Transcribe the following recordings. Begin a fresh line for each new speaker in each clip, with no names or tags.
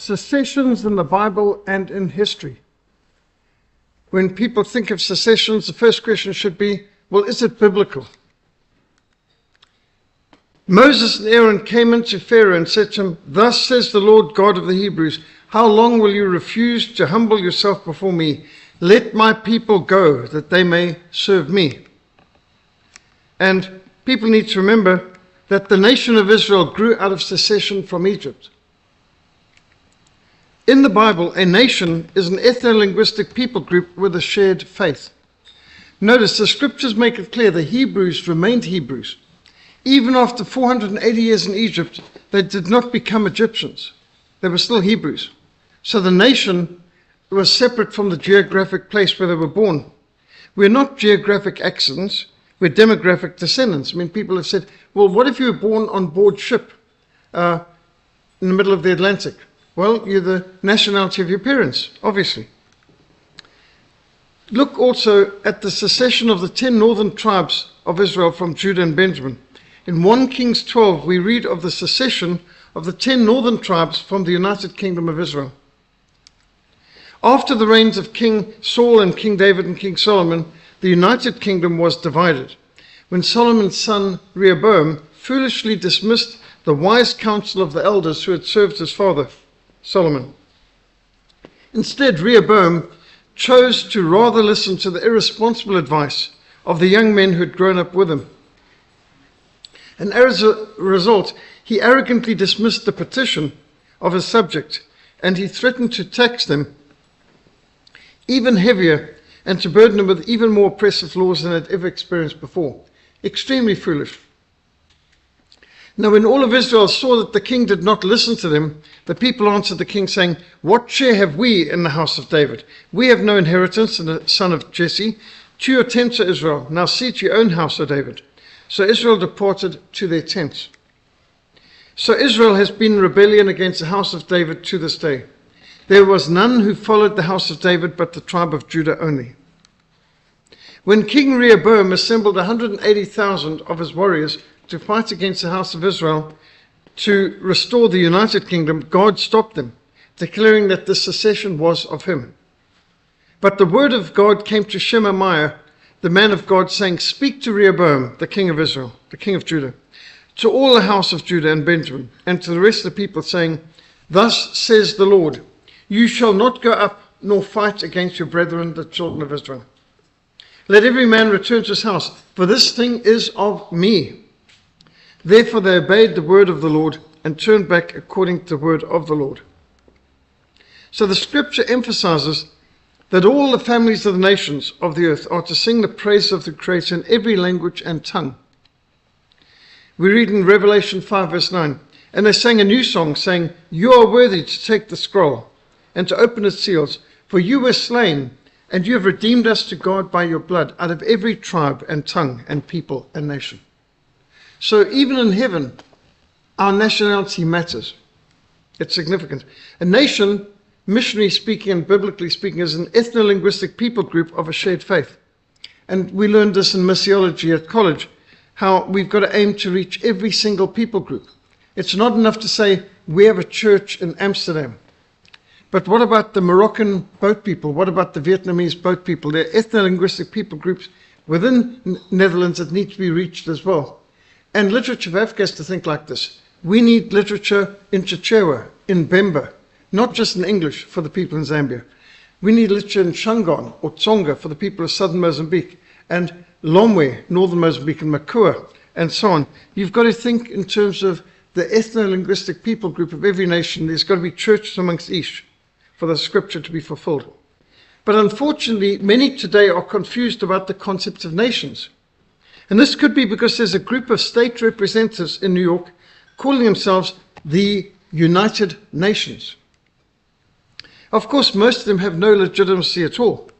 Secessions in the Bible and in history. When people think of secessions, the first question should be, well, is it biblical? Moses and Aaron came into Pharaoh and said to him, "Thus says the Lord God of the Hebrews, how long will you refuse to humble yourself before me? Let my people go, that they may serve me." And people need to remember that the nation of Israel grew out of secession from Egypt. In the Bible, a nation is an ethno-linguistic people group with a shared faith. Notice the scriptures make it clear the Hebrews remained Hebrews. Even after 480 years in Egypt, they did not become Egyptians. They were still Hebrews. So the nation was separate from the geographic place where they were born. We're not geographic accidents, we're demographic descendants. I mean, people have said, well, what if you were born on board ship in the middle of the Atlantic? Well, you're the nationality of your parents, obviously. Look also at the secession of the 10 northern tribes of Israel from Judah and Benjamin. In 1 Kings 12, we read of the secession of the 10 northern tribes from the United Kingdom of Israel. After the reigns of King Saul and King David and King Solomon, the United Kingdom was divided. When Solomon's son Rehoboam foolishly dismissed the wise counsel of the elders who had served his father, Solomon. Instead, Rehoboam chose to rather listen to the irresponsible advice of the young men who had grown up with him. And as a result, he arrogantly dismissed the petition of his subject, and he threatened to tax them even heavier and to burden them with even more oppressive laws than they had ever experienced before. Extremely foolish. Now, when all of Israel saw that the king did not listen to them, the people answered the king, saying, "What share have we in the house of David? We have no inheritance in the son of Jesse. To your tents, O Israel. Now see to your own house, O David." So Israel departed to their tents. So Israel has been in rebellion against the house of David to this day. There was none who followed the house of David but the tribe of Judah only. When King Rehoboam assembled 180,000 of his warriors to fight against the house of Israel to restore the United Kingdom, God stopped them, declaring that this secession was of him. But the word of God came to Shemaiah, the man of God, saying, "Speak to Rehoboam, the king of Israel, the king of Judah, to all the house of Judah and Benjamin, and to the rest of the people, saying, Thus says the Lord, you shall not go up nor fight against your brethren, the children of Israel. Let every man return to his house, for this thing is of me." Therefore they obeyed the word of the Lord and turned back according to the word of the Lord. So the scripture emphasizes that all the families of the nations of the earth are to sing the praise of the Creator in every language and tongue. We read in Revelation 5 verse 9, "And they sang a new song, saying, You are worthy to take the scroll and to open its seals, for you were slain, and you have redeemed us to God by your blood out of every tribe and tongue and people and nation." So even in heaven, our nationality matters. It's significant. A nation, missionary speaking and biblically speaking, is an ethno-linguistic people group of a shared faith. And we learned this in missiology at college, how we've got to aim to reach every single people group. It's not enough to say, we have a church in Amsterdam. But what about the Moroccan boat people? What about the Vietnamese boat people? There are ethno-linguistic people groups within Netherlands that need to be reached as well. And Literature of Africa has to think like this. We need literature in Chichewa, in Bemba, not just in English for the people in Zambia. We need literature in Shangaan or Tsonga for the people of southern Mozambique, and Lomwe, northern Mozambique, and Makua, and so on. You've got to think in terms of the ethno-linguistic people group of every nation. There's got to be churches amongst each for the scripture to be fulfilled. But unfortunately, many today are confused about the concept of nations. And this could be because there's a group of state representatives in New York calling themselves the United Nations. Of course, most of them have no legitimacy at all.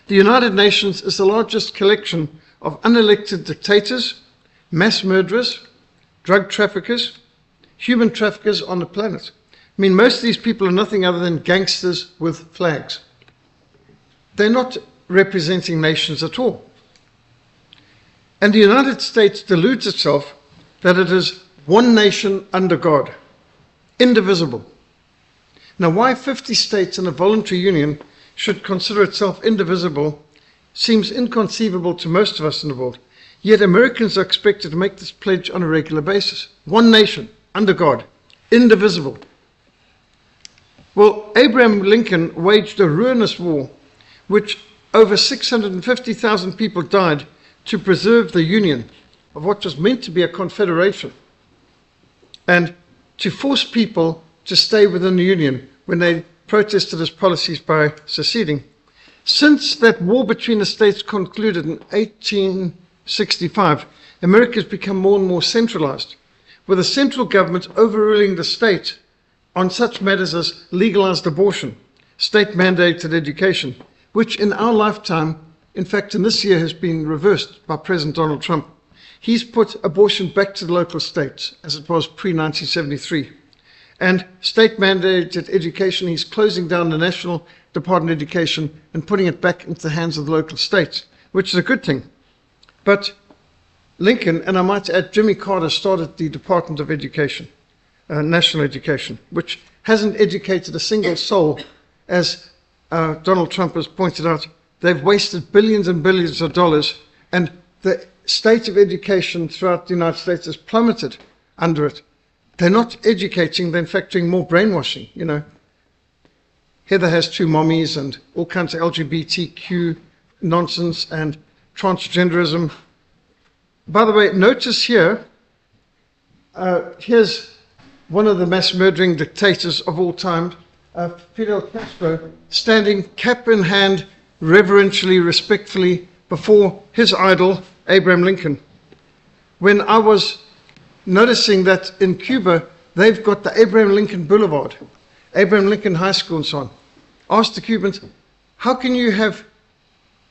The United Nations is the largest collection of unelected dictators, mass murderers, drug traffickers, human traffickers on the planet. I mean, most of these people are nothing other than gangsters with flags. They're not representing nations at all. And the United States deludes itself that it is one nation under God, indivisible. Now, why 50 states in a voluntary union should consider itself indivisible seems inconceivable to most of us in the world. Yet Americans are expected to make this pledge on a regular basis. One nation, under God, indivisible. Well, Abraham Lincoln waged a ruinous war, which over 650,000 people died to preserve the union of what was meant to be a confederation, and to force people to stay within the union when they protested his policies by seceding. Since that war between the states concluded in 1865, America has become more and more centralized, with the central government overruling the state on such matters as legalized abortion, state-mandated education, which in our lifetime, in fact in this year, has been reversed by President Donald Trump. He's put abortion back to the local states, as it was pre-1973. And state-mandated education, he's closing down the National Department of Education and putting it back into the hands of the local states, which is a good thing. But Lincoln, and I might add Jimmy Carter, started the Department of Education, National Education, which hasn't educated a single soul, as Donald Trump has pointed out. They've wasted billions and billions of dollars, and the state of education throughout the United States has plummeted under it. They're not educating, they're in fact doing more brainwashing. You know, Heather has two mommies and all kinds of LGBTQ nonsense and transgenderism. By the way, notice here, here's one of the mass murdering dictators of all time, Fidel Castro, standing cap in hand, reverentially, respectfully before his idol, Abraham Lincoln. When I was noticing that in Cuba, they've got the Abraham Lincoln Boulevard, Abraham Lincoln High School and so on. Asked the Cubans, how can you have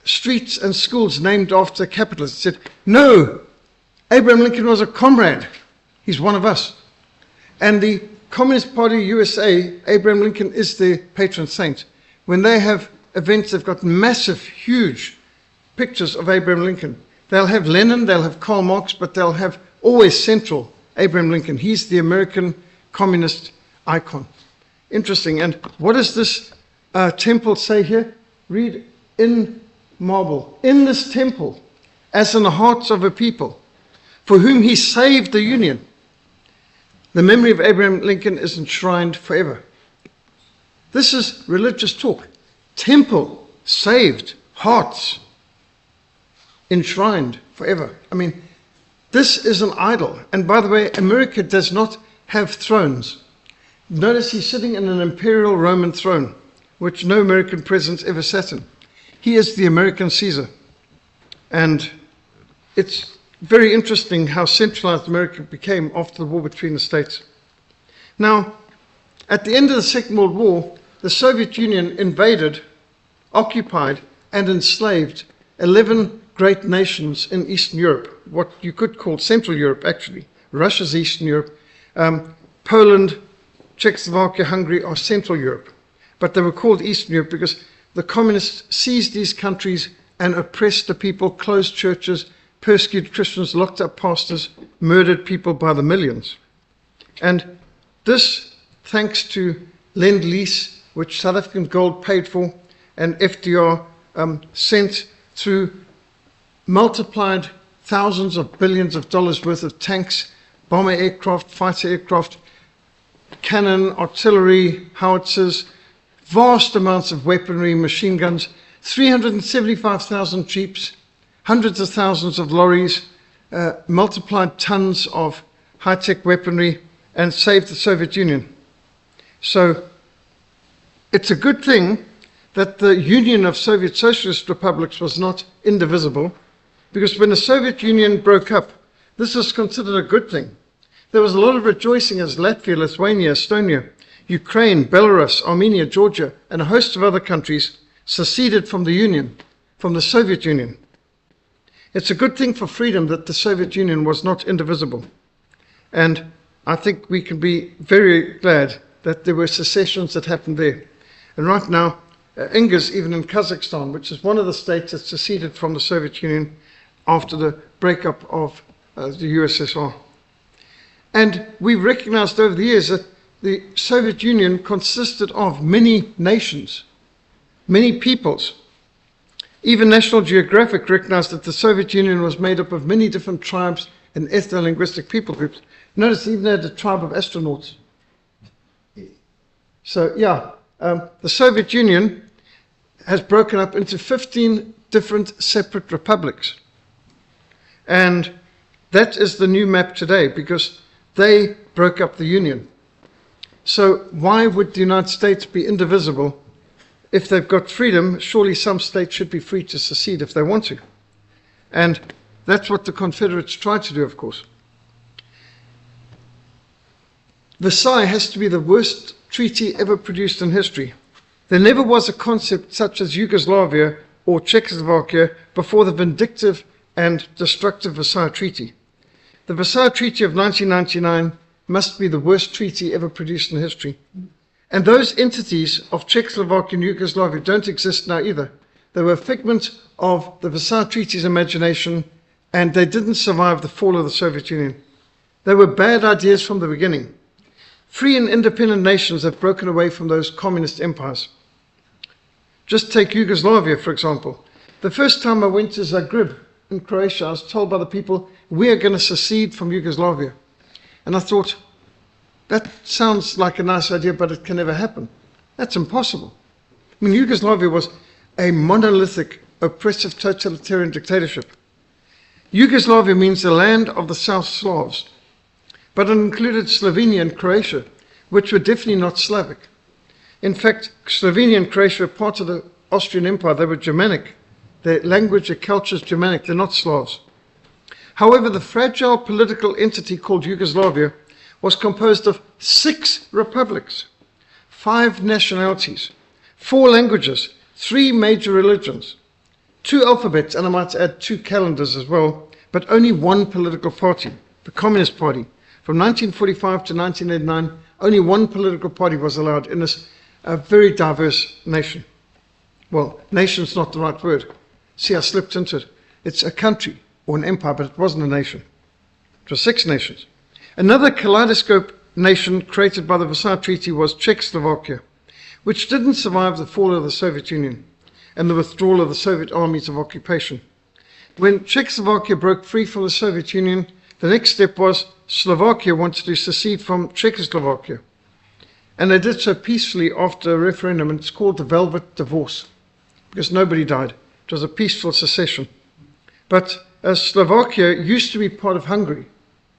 streets and schools named after capitalists? Said, no, Abraham Lincoln was a comrade. He's one of us. And the Communist Party USA, Abraham Lincoln is their patron saint. When they have events, they've got massive, huge pictures of Abraham Lincoln. They'll have Lenin, they'll have Karl Marx, but they'll have always central Abraham Lincoln. He's the American communist icon. Interesting. And what does this temple say here? Read, in marble, in this temple, as in the hearts of a people, for whom he saved the union, the memory of Abraham Lincoln is enshrined forever. This is religious talk. Temple, saved, hearts, enshrined forever. I mean, this is an idol. And by the way, America does not have thrones. Notice he's sitting in an imperial Roman throne, which no American president's ever sat in. He is the American Caesar. And it's very interesting how centralized America became after the war between the states. Now, at the end of the Second World War, the Soviet Union invaded, occupied, and enslaved 11 great nations in Eastern Europe, what you could call Central Europe, actually. Russia's Eastern Europe. Poland, Czechoslovakia, Hungary are Central Europe. But they were called Eastern Europe because the communists seized these countries and oppressed the people, closed churches, persecuted Christians, locked up pastors, murdered people by the millions. And this, thanks to Lend-Lease, which South African gold paid for, and FDR sent through multiplied thousands of billions of dollars worth of tanks, bomber aircraft, fighter aircraft, cannon, artillery, howitzers, vast amounts of weaponry, machine guns, 375,000 jeeps, hundreds of thousands of lorries, multiplied tons of high-tech weaponry, and saved the Soviet Union. So it's a good thing that the Union of Soviet Socialist Republics was not indivisible, because when the Soviet Union broke up, this was considered a good thing. There was a lot of rejoicing as Latvia, Lithuania, Estonia, Ukraine, Belarus, Armenia, Georgia, and a host of other countries seceded from the Union, from the Soviet Union. It's a good thing for freedom that the Soviet Union was not indivisible. And I think we can be very glad that there were secessions that happened there. And right now, Ingas, even in Kazakhstan, which is one of the states that seceded from the Soviet Union after the breakup of the USSR. And we've recognized over the years that the Soviet Union consisted of many nations, many peoples. Even National Geographic recognized that the Soviet Union was made up of many different tribes and ethno-linguistic people groups. Notice even had a tribe of astronauts. So yeah, the Soviet Union has broken up into 15 different separate republics. And that is the new map today, because they broke up the Union. So why would the United States be indivisible? If they've got freedom, surely some states should be free to secede if they want to. And that's what the Confederates tried to do, of course. Versailles has to be the worst treaty ever produced in history. There never was a concept such as Yugoslavia or Czechoslovakia before the vindictive and destructive Versailles Treaty. The Versailles Treaty of 1999 must be the worst treaty ever produced in history. And those entities of Czechoslovakia and Yugoslavia don't exist now either. They were a figment of the Versailles Treaty's imagination, and they didn't survive the fall of the Soviet Union. They were bad ideas from the beginning. Free and independent nations have broken away from those communist empires. Just take Yugoslavia, for example. The first time I went to Zagreb in Croatia, I was told by the people, we are going to secede from Yugoslavia. And I thought, that sounds like a nice idea, but it can never happen. That's impossible. I mean, Yugoslavia was a monolithic, oppressive, totalitarian dictatorship. Yugoslavia means the land of the South Slavs, but it included Slovenia and Croatia, which were definitely not Slavic. In fact, Slovenia and Croatia were part of the Austrian Empire. They were Germanic. Their language, their culture is Germanic. They're not Slavs. However, the fragile political entity called Yugoslavia was composed of 6 republics, 5 nationalities, 4 languages, 3 major religions, 2 alphabets, and I might add 2 calendars as well, but only 1 political party, the Communist Party. From 1945 to 1989, only 1 political party was allowed in this very diverse nation. Well, nation's not the right word. See, I slipped into it. It's a country or an empire, but it wasn't a nation. It was 6 nations. Another kaleidoscope nation created by the Versailles Treaty was Czechoslovakia, which didn't survive the fall of the Soviet Union and the withdrawal of the Soviet armies of occupation. When Czechoslovakia broke free from the Soviet Union, the next step was Slovakia wanted to secede from Czechoslovakia. And they did so peacefully after a referendum, and it's called the Velvet Divorce, because nobody died. It was a peaceful secession. But Slovakia used to be part of Hungary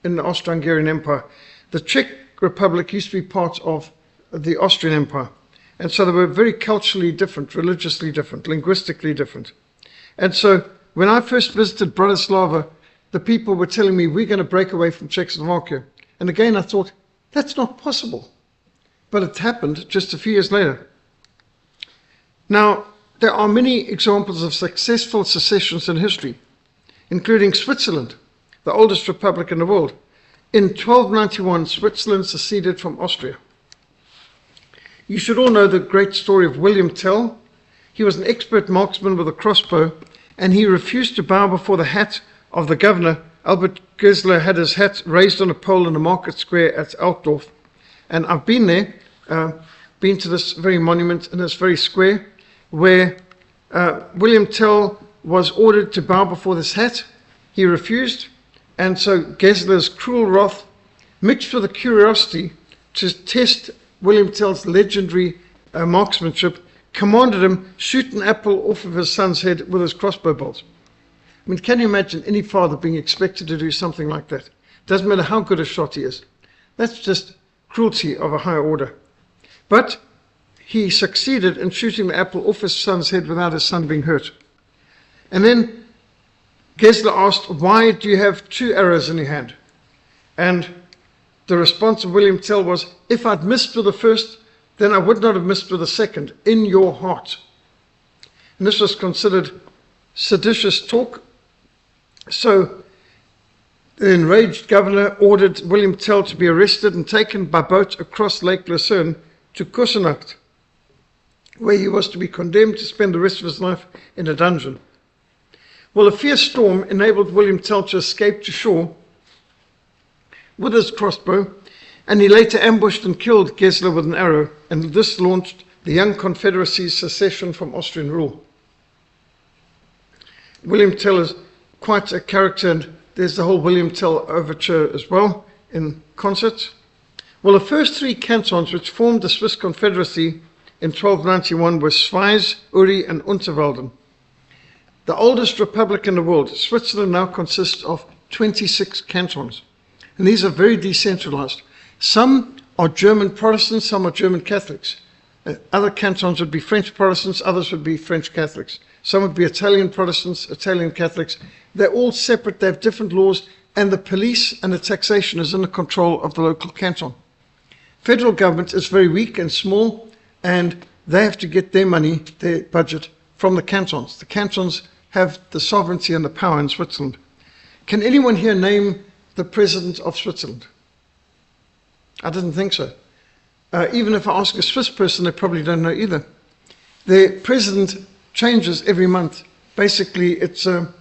in the Austro-Hungarian Empire. The Czech Republic used to be part of the Austrian Empire. And so they were very culturally different, religiously different, linguistically different. And so when I first visited Bratislava, the people were telling me, we're going to break away from Czechoslovakia. And again, I thought, that's not possible. But it happened just a few years later. Now, there are many examples of successful secessions in history, including Switzerland, the oldest republic in the world. In 1291, Switzerland seceded from Austria. You should all know the great story of William Tell. He was an expert marksman with a crossbow, and he refused to bow before the hat of the governor. Albert Gesler had his hat raised on a pole in the market square at Altdorf. And I've been there, been to this very monument in this very square, where William Tell was ordered to bow before this hat. He refused, and so Gesler's cruel wrath, mixed with a curiosity to test William Tell's legendary marksmanship, commanded him shoot an apple off of his son's head with his crossbow bolt. I mean, can you imagine any father being expected to do something like that? Doesn't matter how good a shot he is. That's just cruelty of a higher order. But he succeeded in shooting the apple off his son's head without his son being hurt. And then Gesler asked, why do you have 2 arrows in your hand? And the response of William Tell was, if I'd missed with the first, then I would not have missed with the second, in your heart. And this was considered seditious talk. So the enraged governor ordered William Tell to be arrested and taken by boat across Lake Lucerne to Kusenacht, where he was to be condemned to spend the rest of his life in a dungeon. Well, a fierce storm enabled William Tell to escape to shore with his crossbow, and he later ambushed and killed Gesler with an arrow, and this launched the young Confederacy's secession from Austrian rule. William Tell is quite a character, and there's the whole William Tell overture as well in concert. Well, the first three cantons which formed the Swiss Confederacy in 1291 were Schwyz, Uri, and Unterwalden. The oldest republic in the world, Switzerland now consists of 26 cantons, and these are very decentralized. Some are German Protestants, some are German Catholics. Other cantons would be French Protestants, others would be French Catholics. Some would be Italian Protestants, Italian Catholics. They're all separate, they have different laws, and the police and the taxation is in the control of the local canton. Federal government is very weak and small, and they have to get their money, their budget, from the cantons. The cantons have the sovereignty and the power in Switzerland. Can anyone here name the president of Switzerland? I didn't think so. Even if I ask a Swiss person, they probably don't know either. The president changes every month. Basically, it's on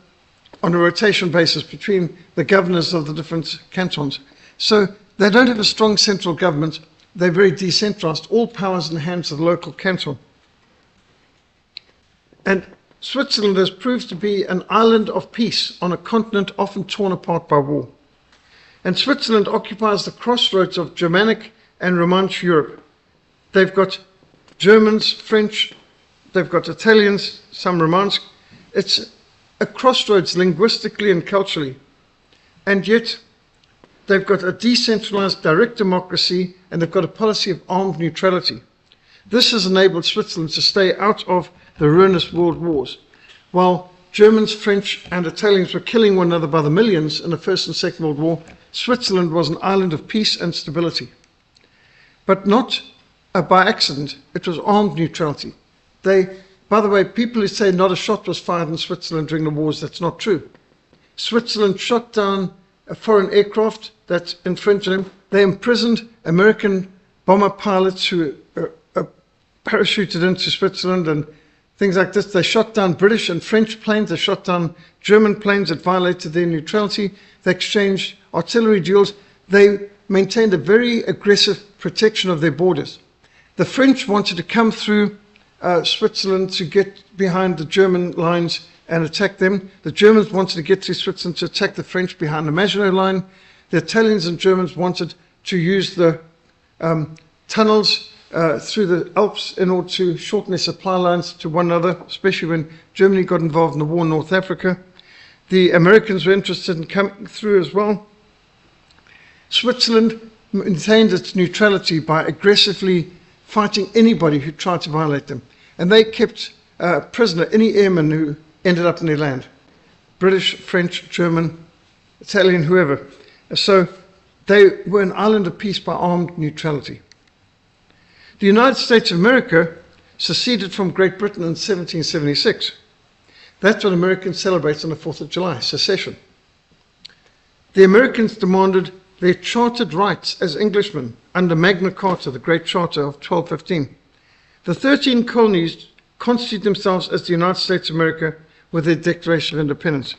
a rotation basis between the governors of the different cantons. So they don't have a strong central government. They're very decentralized. All powers in the hands of the local canton. And Switzerland has proved to be an island of peace on a continent often torn apart by war. And Switzerland occupies the crossroads of Germanic and Romansh Europe. They've got Germans, French, they've got Italians, some Romansh. It's a crossroads linguistically and culturally. And yet, they've got a decentralized direct democracy, and they've got a policy of armed neutrality. This has enabled Switzerland to stay out of the ruinous world wars. While Germans, French, and Italians were killing one another by the millions in the First and Second World War, Switzerland was an island of peace and stability. But not by accident, it was armed neutrality. By the way, people who say not a shot was fired in Switzerland during the wars, that's not true. Switzerland shot down a foreign aircraft that infringed on them. They imprisoned American bomber pilots who parachuted into Switzerland and things like this. They shot down British and French planes. They shot down German planes that violated their neutrality. They exchanged artillery duels. They maintained a very aggressive protection of their borders. The French wanted to come through Switzerland to get behind the German lines and attack them. The Germans wanted to get to Switzerland to attack the French behind the Maginot Line. The Italians and Germans wanted to use the tunnels through the Alps in order to shorten their supply lines to one another, especially when Germany got involved in the war in North Africa. The Americans were interested in coming through as well. Switzerland maintained its neutrality by aggressively fighting anybody who tried to violate them. And they kept prisoner any airman who ended up in their land. British, French, German, Italian, whoever. So they were an island of peace by armed neutrality. The United States of America seceded from Great Britain in 1776. That's what Americans celebrate on the 4th of July, secession. The Americans demanded their chartered rights as Englishmen under Magna Carta, the Great Charter of 1215. The 13 colonies constitute themselves as the United States of America with their Declaration of Independence.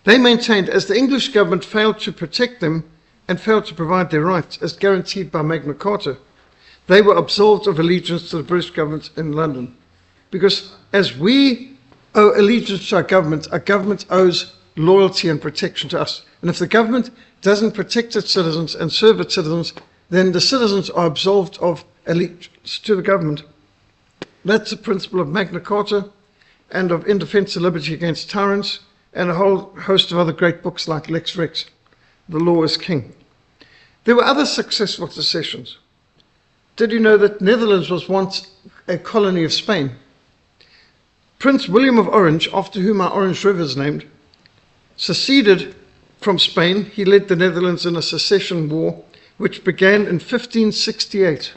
They maintained, as the English government failed to protect them and failed to provide their rights as guaranteed by Magna Carta, they were absolved of allegiance to the British government in London. Because as we owe allegiance to our government owes loyalty and protection to us. And if the government doesn't protect its citizens and serve its citizens, then the citizens are absolved of allegiance to the government. That's the principle of Magna Carta and of In Defense of Liberty Against Tyrants, and a whole host of other great books like Lex Rex, The Law is King. There were other successful secessions. Did you know that Netherlands was once a colony of Spain? Prince William of Orange, after whom our Orange River is named, seceded from Spain. He led the Netherlands in a secession war, which began in 1568,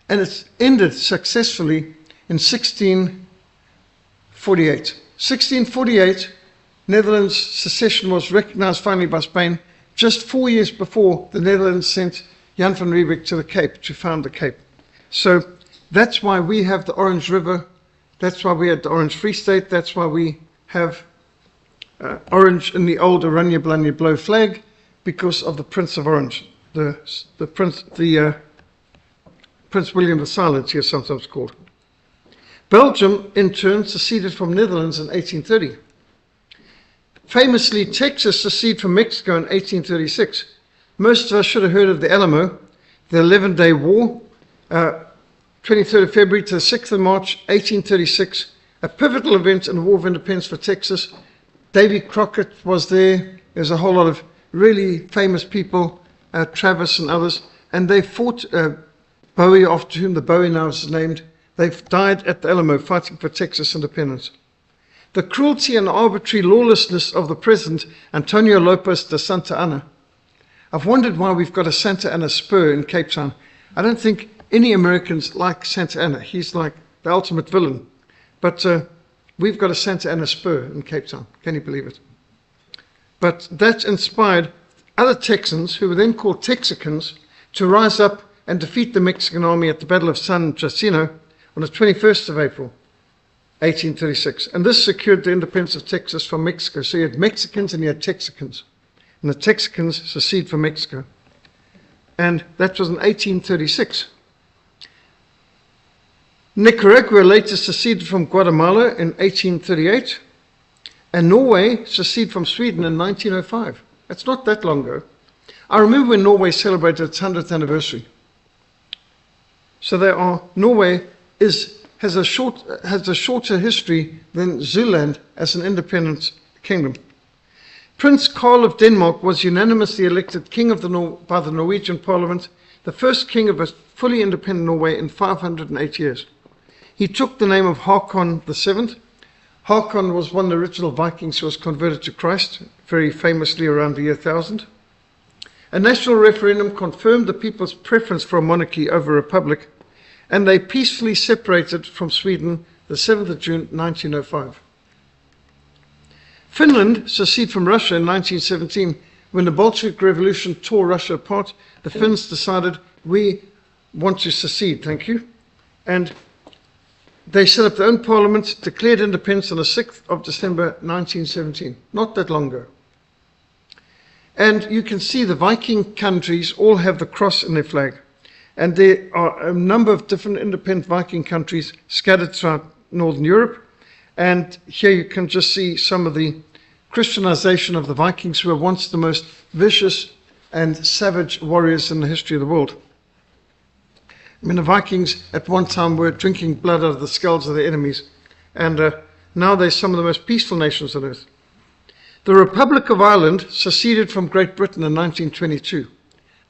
and it ended successfully in 1648. 1648, Netherlands secession was recognized finally by Spain, just 4 years before the Netherlands sent Jan van Riebeeck to the Cape to found the Cape. So that's why we have the Orange River, that's why we had the Orange Free State, that's why we have orange in the old Oranje Blanje Blauw flag, because of the Prince of Orange. Prince William the Silent, he is sometimes called. Belgium, in turn, seceded from Netherlands in 1830. Famously, Texas seceded from Mexico in 1836. Most of us should have heard of the Alamo, the 11-day war, 23rd of February to the 6th of March, 1836, a pivotal event in the War of Independence for Texas. Davy Crockett was there. There's a whole lot of really famous people, Travis and others, and they fought Bowie, after whom the Bowie now is named. They've died at the Alamo fighting for Texas independence. The cruelty and arbitrary lawlessness of the president, Antonio Lopez de Santa Anna. I've wondered why we've got a Santa Ana spur in Cape Town. I don't think any Americans like Santa Anna. He's like the ultimate villain. But we've got a Santa Ana spur in Cape Town. Can you believe it? But that inspired other Texans, who were then called Texicans, to rise up and defeat the Mexican army at the Battle of San Jacinto on the 21st of April, 1836. And this secured the independence of Texas from Mexico. So you had Mexicans and you had Texicans. And the Texicans seceded from Mexico. And that was in 1836. Nicaragua later seceded from Guatemala in 1838. And Norway seceded from Sweden in 1905. That's not that long ago. I remember when Norway celebrated its 100th anniversary. So Norway has a shorter history than Zealand as an independent kingdom. Prince Carl of Denmark was unanimously elected king by the Norwegian parliament, the first king of a fully independent Norway in 508 years. He took the name of Håkon VII. Håkon was one of the original Vikings who was converted to Christ, very famously around the year 1000. A national referendum confirmed the people's preference for a monarchy over a republic, and they peacefully separated from Sweden the 7th of June 1905. Finland seceded from Russia in 1917. When the Bolshevik Revolution tore Russia apart, the Finns decided, we want to secede, thank you. And they set up their own parliament, declared independence on the 6th of December 1917, not that long ago. And you can see the Viking countries all have the cross in their flag. And there are a number of different independent Viking countries scattered throughout Northern Europe. And here you can just see some of the Christianization of the Vikings, who were once the most vicious and savage warriors in the history of the world. I mean, the Vikings at one time were drinking blood out of the skulls of their enemies. And now they're some of the most peaceful nations on earth. The Republic of Ireland seceded from Great Britain in 1922.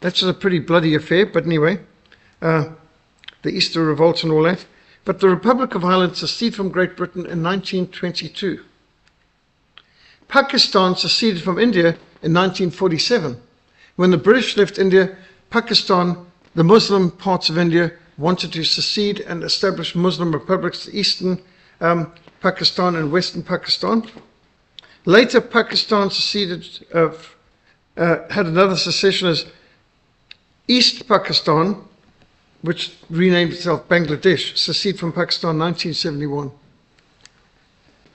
That's a pretty bloody affair, but anyway, the Easter Revolt and all that. But the Republic of Ireland seceded from Great Britain in 1922. Pakistan seceded from India in 1947. When the British left India, Pakistan, the Muslim parts of India, wanted to secede and establish Muslim republics, eastern Pakistan and western Pakistan. Later, Pakistan seceded, had another secession as East Pakistan, which renamed itself Bangladesh, seceded from Pakistan in 1971.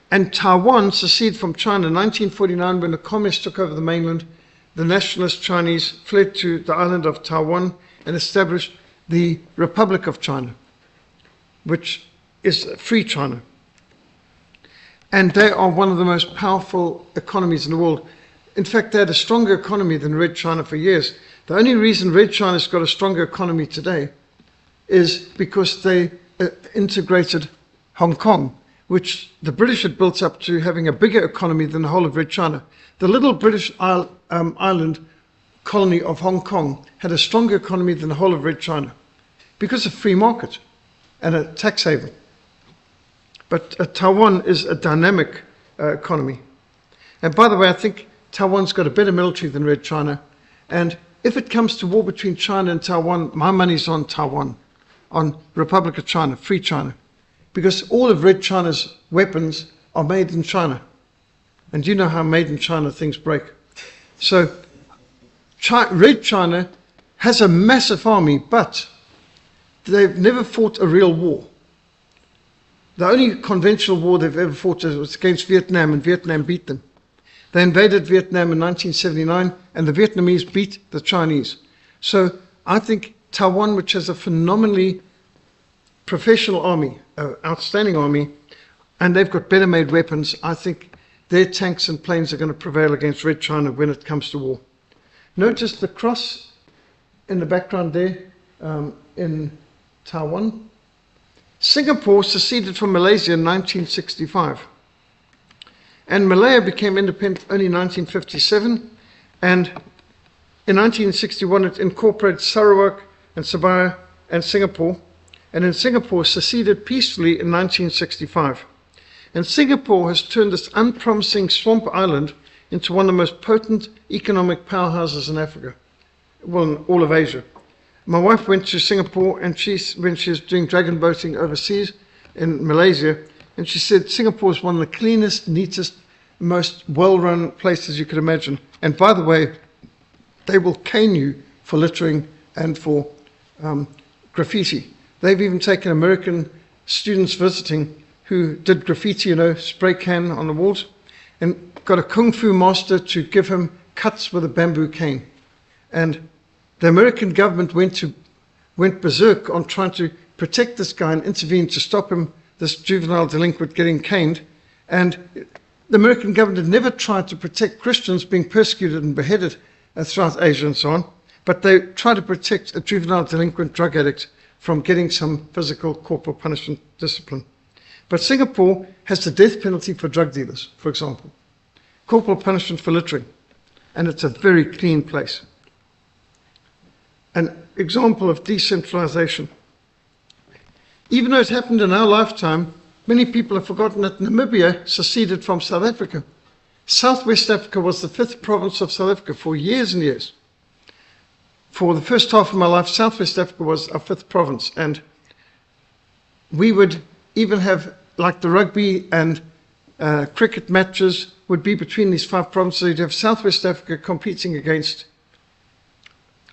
And Taiwan seceded from China in 1949 when the communists took over the mainland. The nationalist Chinese fled to the island of Taiwan and established the Republic of China, which is free China. And they are one of the most powerful economies in the world. In fact, they had a stronger economy than Red China for years. The only reason Red China's got a stronger economy today is because they integrated Hong Kong, which the British had built up to having a bigger economy than the whole of Red China. The little British island colony of Hong Kong had a stronger economy than the whole of Red China because of free market and a tax haven. But Taiwan is a dynamic economy. And by the way, I think Taiwan's got a better military than Red China. And if it comes to war between China and Taiwan, my money's on Taiwan, on Republic of China, free China. Because all of Red China's weapons are made in China. And you know how made in China things break. So Red China has a massive army, but they've never fought a real war. The only conventional war they've ever fought was against Vietnam, and Vietnam beat them. They invaded Vietnam in 1979, and the Vietnamese beat the Chinese. So I think Taiwan, which has a phenomenally professional army, outstanding army, and they've got better made weapons, I think their tanks and planes are going to prevail against Red China when it comes to war. Notice the cross in the background there in Taiwan. Singapore seceded from Malaysia in 1965. And Malaya became independent only in 1957. And in 1961, it incorporated Sarawak and Sabah and Singapore. And in Singapore, seceded peacefully in 1965. And Singapore has turned this unpromising swamp island into one of the most potent economic powerhouses in Africa, well, in all of Asia. My wife went to Singapore, and when she was doing dragon boating overseas in Malaysia, and she said Singapore is one of the cleanest, neatest, most well-run places you could imagine. And by the way, they will cane you for littering and for graffiti. They've even taken American students visiting who did graffiti, spray can on the walls, and got a kung fu master to give him cuts with a bamboo cane. And the American government went berserk on trying to protect this guy and intervene to stop him, this juvenile delinquent, getting caned. And the American government had never tried to protect Christians being persecuted and beheaded throughout Asia and so on, but they tried to protect a juvenile delinquent drug addict from getting some physical corporal punishment discipline. But Singapore has the death penalty for drug dealers, for example, corporal punishment for littering, and it's a very clean place. An example of decentralization. Even though it happened in our lifetime, many people have forgotten that Namibia seceded from South Africa. Southwest Africa was the 5th province of South Africa for years and years. For the first half of my life, Southwest Africa was our 5th province, and we would even have, like the rugby and cricket matches would be between these 5 provinces. You'd have Southwest Africa competing against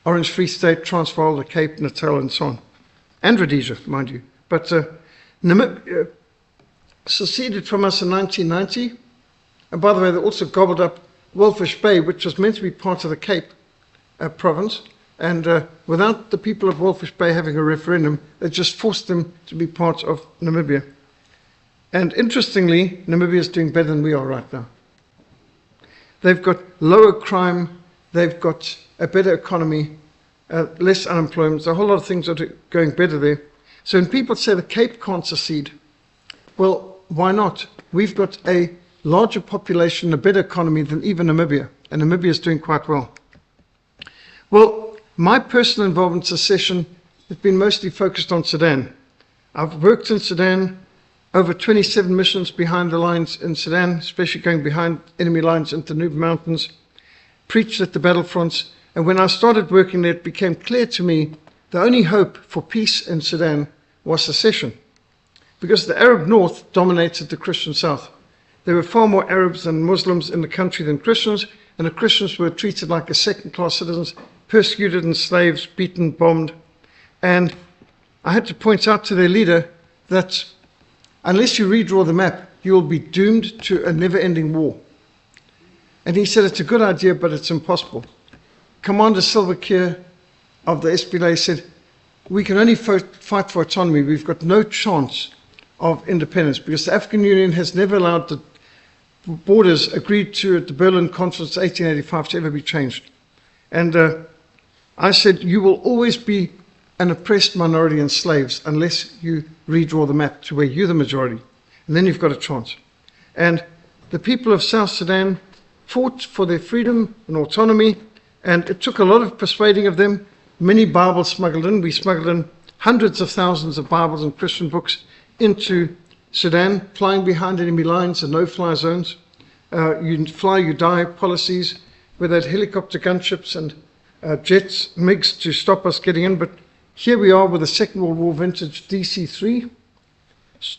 Orange Free State, Transvaal, the Cape, Natal, and so on. And Rhodesia, mind you. But Namibia seceded from us in 1990. And by the way, they also gobbled up Walfish Bay, which was meant to be part of the Cape province. And without the people of Walfish Bay having a referendum, they just forced them to be part of Namibia. And interestingly, Namibia is doing better than we are right now. They've got lower crime, they've got a better economy, less unemployment. A whole lot of things are going better there. So when people say the Cape can't secede, well, why not? We've got a larger population, a better economy than even Namibia, and Namibia is doing quite well. Well, my personal involvement in secession has been mostly focused on Sudan. I've worked in Sudan, over 27 missions behind the lines in Sudan, especially going behind enemy lines into the Nuba Mountains, preached at the battlefronts, and when I started working there, it became clear to me the only hope for peace in Sudan was secession, because the Arab North dominated the Christian South. There were far more Arabs and Muslims in the country than Christians, and the Christians were treated like second-class citizens, persecuted and slaves, beaten, bombed. And I had to point out to their leader that unless you redraw the map, you will be doomed to a never-ending war. And he said, it's a good idea, but it's impossible. Commander Silva Keir of the SPLA said, we can only fight for autonomy. We've got no chance of independence because the African Union has never allowed the borders agreed to at the Berlin Conference 1885 to ever be changed. And I said, you will always be an oppressed minority and slaves unless you redraw the map to where you're the majority. And then you've got a chance. And the people of South Sudan fought for their freedom and autonomy, and it took a lot of persuading of them. Many Bibles smuggled in. We smuggled in hundreds of thousands of Bibles and Christian books into Sudan, flying behind enemy lines and no-fly zones. You fly, you die policies, where they had helicopter gunships and jets, MiGs to stop us getting in. But here we are with a Second World War vintage DC-3,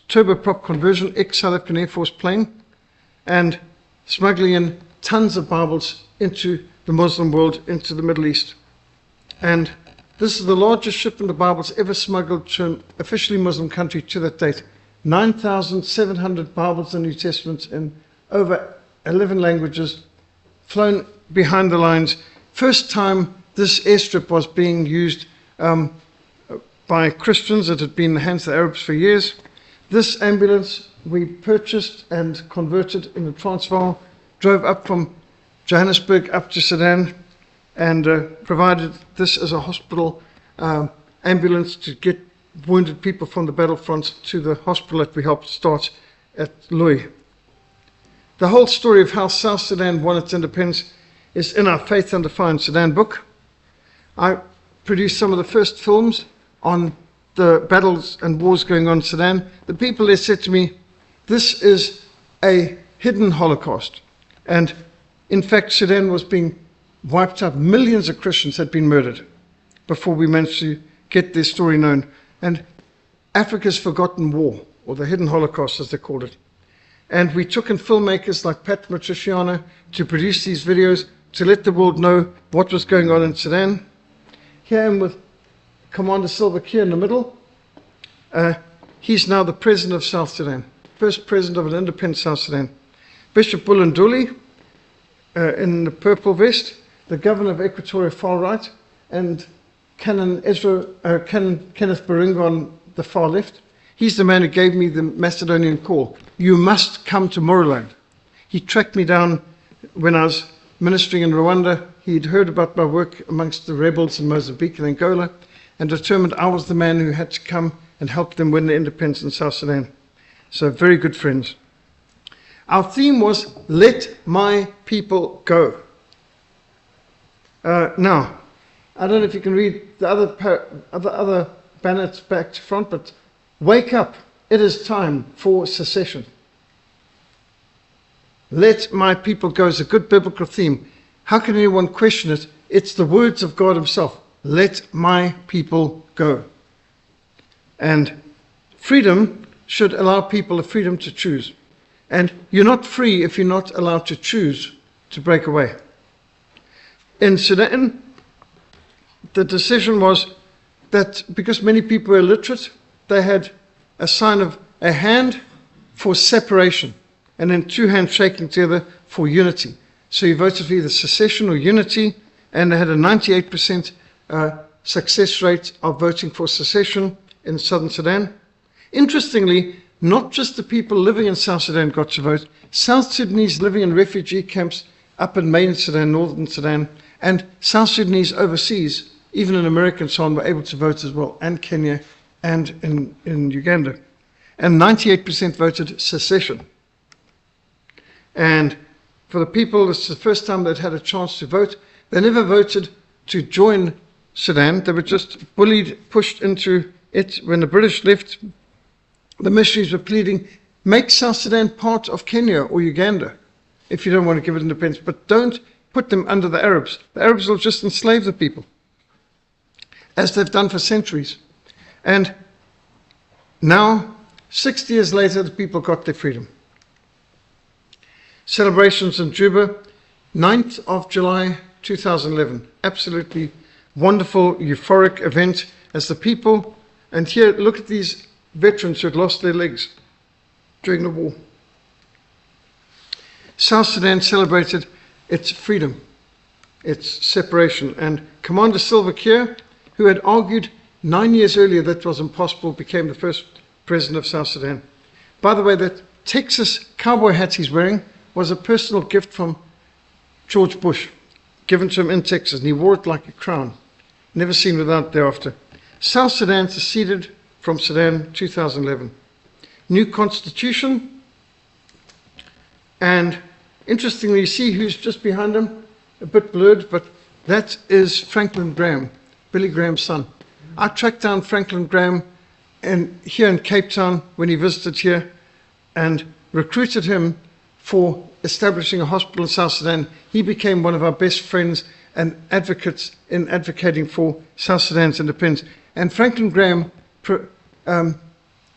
turboprop conversion, ex-South African Air Force plane, and smuggling in tons of Bibles into the Muslim world, into the Middle East. And this is the largest shipment of Bibles ever smuggled to an officially Muslim country to that date. 9,700 Bibles and New Testaments in over 11 languages, flown behind the lines. First time this airstrip was being used by Christians. It had been in the hands of the Arabs for years. This ambulance we purchased and converted in the Transvaal, drove up from Johannesburg up to Sudan, and provided this as a hospital ambulance to get wounded people from the battlefront to the hospital that we helped start at Lui. The whole story of how South Sudan won its independence is in our Faith Undefined Sudan book. I produced some of the first films on the battles and wars going on in Sudan. The people there said to me, this is a hidden Holocaust. And in fact, Sudan was being wiped out. Millions of Christians had been murdered before we managed to get their story known. And Africa's Forgotten War, or the Hidden Holocaust as they called it. And we took in filmmakers like Pat Matriciano to produce these videos, to let the world know what was going on in Sudan. Here I am with Commander Silva Kiir in the middle. He's now the president of South Sudan, first president of an independent South Sudan. Bishop Bulunduli in the purple vest, the governor of Equatorial far right, and Kenneth Baringa on the far left. He's the man who gave me the Macedonian call. You must come to Moreland. He tracked me down when I was ministering in Rwanda. He'd heard about my work amongst the rebels in Mozambique and Angola, and determined I was the man who had to come and help them win their independence in South Sudan. So very good friends. Our theme was, let my people go. Now, I don't know if you can read the other banners back to front, but wake up, it is time for secession. Let my people go is a good biblical theme. How can anyone question it? It's the words of God himself. Let my people go. And freedom should allow people the freedom to choose. And you're not free if you're not allowed to choose to break away. In Sudan, the decision was that because many people were illiterate, they had a sign of a hand for separation and then two hands shaking together for unity. So you voted for either secession or unity, and they had a 98% success rate of voting for secession in southern Sudan. Interestingly, not just the people living in South Sudan got to vote. South Sudanese living in refugee camps up in main Sudan, northern Sudan, and South Sudanese overseas, even in America and so on, were able to vote as well, and Kenya and in Uganda. And 98% voted secession. And for the people, this is the first time they'd had a chance to vote. They never voted to join Sudan. They were just bullied, pushed into it. When the British left, the missionaries were pleading, make South Sudan part of Kenya or Uganda if you don't want to give it independence, but don't put them under the Arabs. The Arabs will just enslave the people, as they've done for centuries. And now, 60 years later, the people got their freedom. Celebrations in Juba, 9th of July 2011. Absolutely wonderful, euphoric event as the people, and here, look at these veterans who had lost their legs during the war. South Sudan celebrated its freedom, its separation, and Commander Silva Kiir, who had argued 9 years earlier that was impossible, became the first president of South Sudan. By the way, that Texas cowboy hat he's wearing was a personal gift from George Bush, given to him in Texas, and he wore it like a crown, never seen without thereafter. South Sudan seceded from Sudan 2011. New constitution, and interestingly, you see who's just behind him, a bit blurred, but that is Franklin Graham, Billy Graham's son. I tracked down Franklin Graham here in Cape Town when he visited here and recruited him for establishing a hospital in South Sudan. He became one of our best friends and advocates in advocating for South Sudan's independence. And Franklin Graham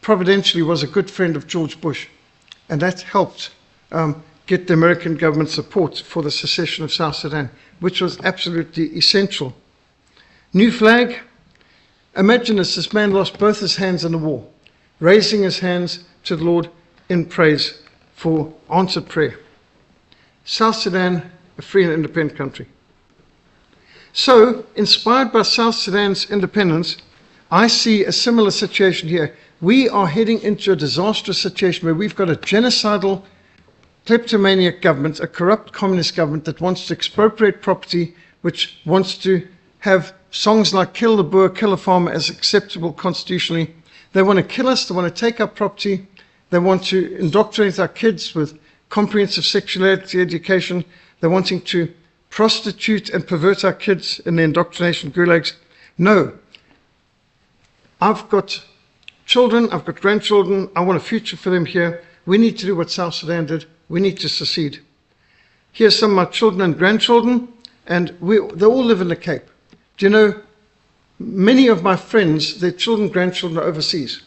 providentially was a good friend of George Bush, and that helped get the American government support for the secession of South Sudan, which was absolutely essential. New flag. Imagine this man lost both his hands in the war, raising his hands to the Lord in praise for answered prayer. South Sudan, a free and independent country. So, inspired by South Sudan's independence, I see a similar situation here. We are heading into a disastrous situation where we've got a genocidal, kleptomaniac government, a corrupt communist government that wants to expropriate property, which wants to have songs like kill the Boer, kill the farmer as acceptable constitutionally. They want to kill us, they want to take our property, they want to indoctrinate our kids with comprehensive sexuality education, they're wanting to prostitute and pervert our kids in the indoctrination gulags. No. I've got children, I've got grandchildren, I want a future for them here. We need to do what South Sudan did. We need to secede. Here's some of my children and grandchildren, and they all live in the Cape. Do you know, many of my friends, their children, grandchildren are overseas.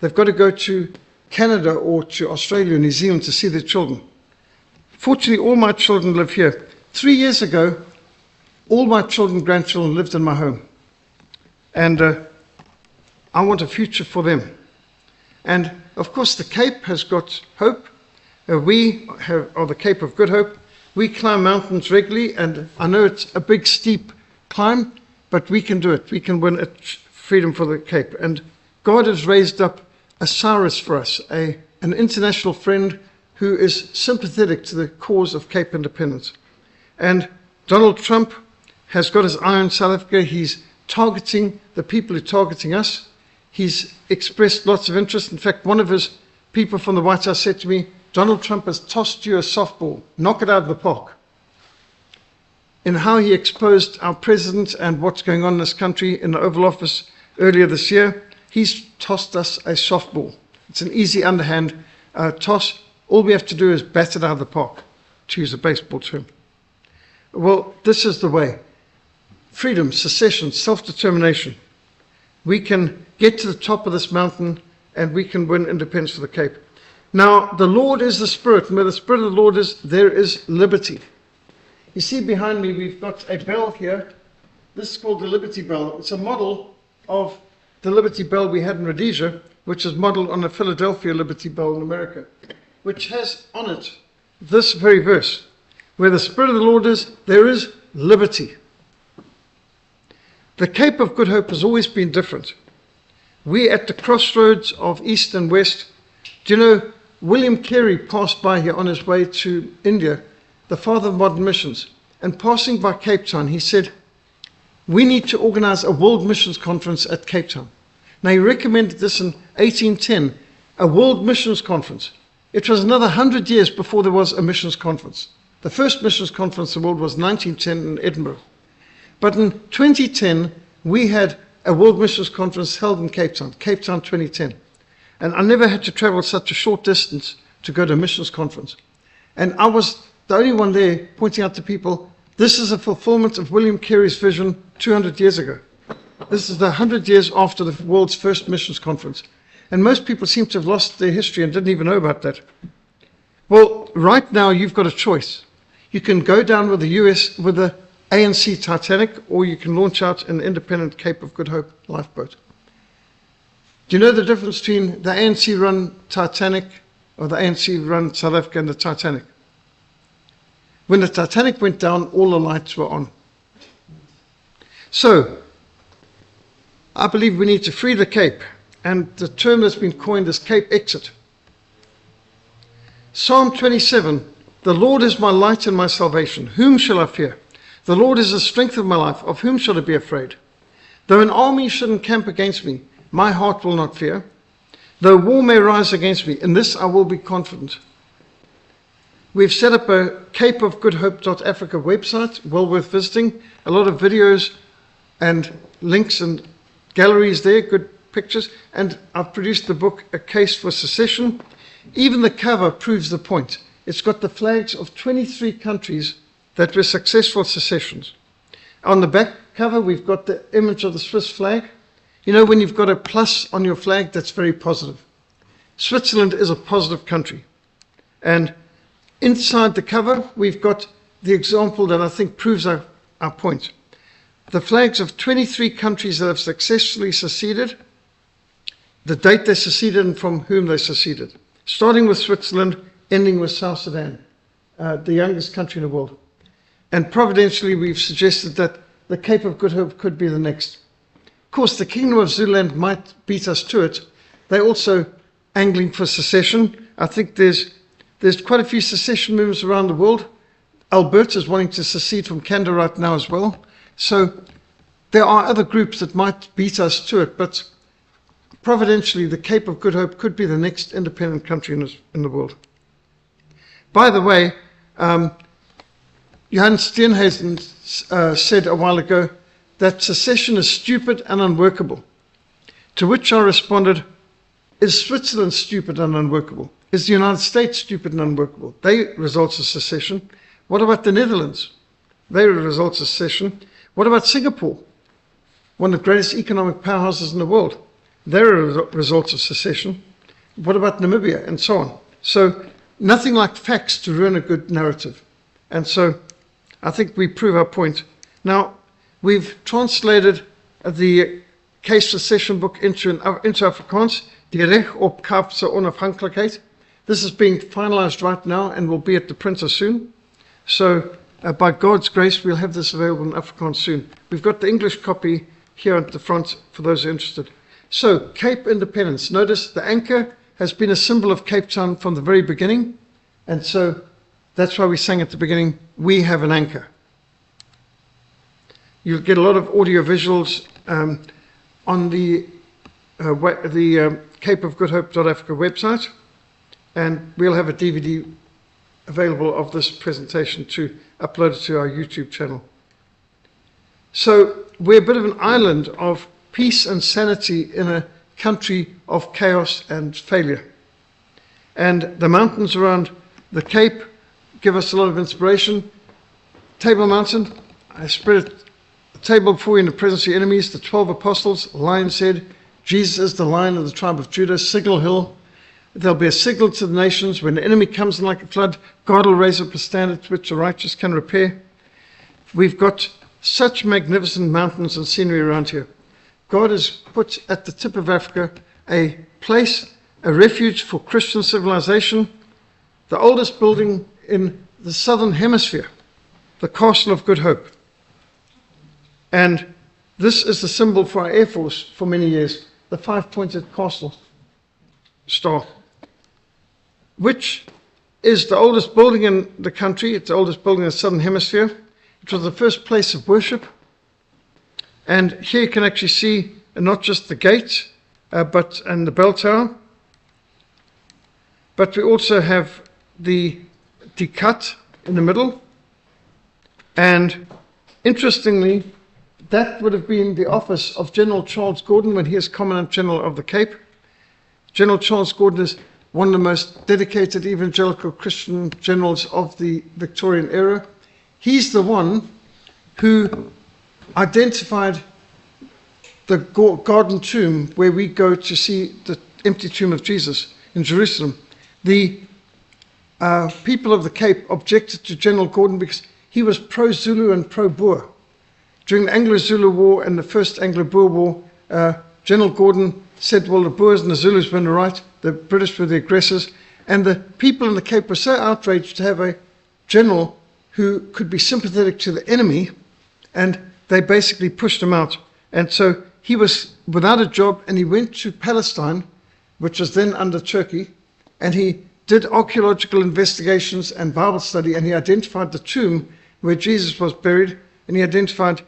They've got to go to Canada or to Australia or New Zealand to see their children. Fortunately, all my children live here. 3 years ago, all my children and grandchildren lived in my home. And I want a future for them. And of course, the Cape has got hope. We are the Cape of Good Hope. We climb mountains regularly, and I know it's a big, steep climb, but we can do it. We can win freedom for the Cape. And God has raised up a Cyrus for us, an international friend who is sympathetic to the cause of Cape independence. And Donald Trump has got his eye on South Africa. He's targeting the people who are targeting us. He's expressed lots of interest. In fact, one of his people from the White House said to me, Donald Trump has tossed you a softball, knock it out of the park. In how he exposed our president and what's going on in this country in the Oval Office earlier this year, he's tossed us a softball. It's an easy underhand toss. All we have to do is bat it out of the park, to use a baseball term. Well, this is the way. Freedom, secession, self-determination. We can get to the top of this mountain and we can win independence for the Cape. Now, the Lord is the Spirit, and where the Spirit of the Lord is, there is liberty. You see behind me, we've got a bell here. This is called the Liberty Bell. It's a model of the Liberty Bell we had in Rhodesia, which is modeled on the Philadelphia Liberty Bell in America, which has on it this very verse. Where the Spirit of the Lord is, there is liberty. The Cape of Good Hope has always been different. We're at the crossroads of East and West. Do you know, William Carey passed by here on his way to India, the father of modern missions, and passing by Cape Town, he said, we need to organize a World Missions Conference at Cape Town. Now, he recommended this in 1810, a World Missions Conference. It was another 100 years before there was a missions conference. The first missions conference in the world was 1910 in Edinburgh. But in 2010, we had a World Missions Conference held in Cape Town 2010. And I never had to travel such a short distance to go to a missions conference. And I was the only one there pointing out to people, this is a fulfillment of William Carey's vision 200 years ago. This is the 100 years after the world's first missions conference. And most people seem to have lost their history and didn't even know about that. Well, right now you've got a choice. You can go down with the US, with the ANC Titanic, or you can launch out an independent Cape of Good Hope lifeboat. Do you know the difference between the ANC-run Titanic or the ANC-run South Africa and the Titanic? When the Titanic went down, all the lights were on. So, I believe we need to free the Cape, and the term that's been coined is Cape Exit. Psalm 27, the Lord is my light and my salvation. Whom shall I fear? The Lord is the strength of my life. Of whom shall I be afraid? Though an army should encamp against me, my heart will not fear. Though war may rise against me, in this I will be confident. We've set up a capeofgoodhope.africa website, well worth visiting. A lot of videos and links and galleries there, good pictures. And I've produced the book, A Case for Secession. Even the cover proves the point. It's got the flags of 23 countries that were successful secessions. On the back cover, we've got the image of the Swiss flag. You know, when you've got a plus on your flag, that's very positive. Switzerland is a positive country. And inside the cover, we've got the example that I think proves our point. The flags of 23 countries that have successfully seceded, the date they seceded and from whom they seceded. Starting with Switzerland, ending with South Sudan, the youngest country in the world. And providentially, we've suggested that the Cape of Good Hope could be the next. Of course, the Kingdom of Zululand might beat us to it. They're also angling for secession. I think there's quite a few secession movements around the world. Alberta is wanting to secede from Canada right now as well. So there are other groups that might beat us to it, but providentially, the Cape of Good Hope could be the next independent country in the world. By the way, Johann Steenhuisen said a while ago that secession is stupid and unworkable. To which I responded, is Switzerland stupid and unworkable? Is the United States stupid and unworkable? They results of secession. What about the Netherlands? They results of secession. What about Singapore? One of the greatest economic powerhouses in the world. They're results of secession. What about Namibia? And so on. So nothing like facts to ruin a good narrative. And so I think we prove our point. Now, we've translated the case secession book into Afrikaans, Die Reg op Kaapse Onafhanklikheid. This is being finalized right now and will be at the printer soon. So by God's grace, we'll have this available in Afrikaans soon. We've got the English copy here at the front for those who are interested. So, Cape Independence. Notice the anchor has been a symbol of Cape Town from the very beginning. And so that's why we sang at the beginning, we have an anchor. You'll get a lot of audio visuals on the capeofgoodhope.africa website. And we'll have a DVD available of this presentation to upload it to our YouTube channel. So we're a bit of an island of peace and sanity in a country of chaos and failure. And the mountains around the Cape give us a lot of inspiration. Table Mountain, I spread a table before you in the presence of your enemies, the 12 apostles, Lion's Head, Jesus is the Lion of the tribe of Judah, Signal Hill. There'll be a signal to the nations. When the enemy comes in like a flood, God will raise up a standard which the righteous can repair. We've got such magnificent mountains and scenery around here. God has put at the tip of Africa a place, a refuge for Christian civilization, the oldest building in the southern hemisphere, the Castle of Good Hope. And this is the symbol for our Air Force for many years, the five-pointed castle star, which is the oldest building in the country. It's the oldest building in the southern hemisphere. It was the first place of worship. And here you can actually see not just the gate, and the bell tower, but we also have the cut in the middle. And interestingly, that would have been the office of General Charles Gordon when he is Commandant General of the Cape. General Charles Gordon is one of the most dedicated evangelical Christian generals of the Victorian era. He's the one who identified the garden tomb where we go to see the empty tomb of Jesus in Jerusalem. The people of the Cape objected to General Gordon because he was pro-Zulu and pro-Boer. During the Anglo-Zulu War and the First Anglo-Boer War, General Gordon said, well, the Boers and the Zulus were in the right, the British were the aggressors, and the people in the Cape were so outraged to have a general who could be sympathetic to the enemy, and they basically pushed him out. And so he was without a job, and he went to Palestine, which was then under Turkey, and he did archaeological investigations and Bible study, and he identified the tomb where Jesus was buried, and he identified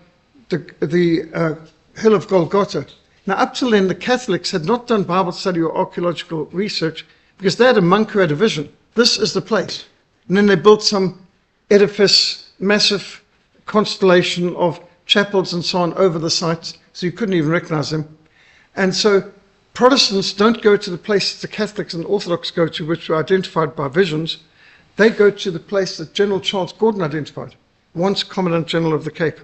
the hill of Golgotha. Now, up till then, the Catholics had not done Bible study or archaeological research because they had a monk who had a vision. This is the place. And then they built some edifice, massive constellation of chapels and so on over the sites, so you couldn't even recognize them. And so Protestants don't go to the place the Catholics and Orthodox go to, which were identified by visions. They go to the place that General Charles Gordon identified, once Commandant General of the Cape.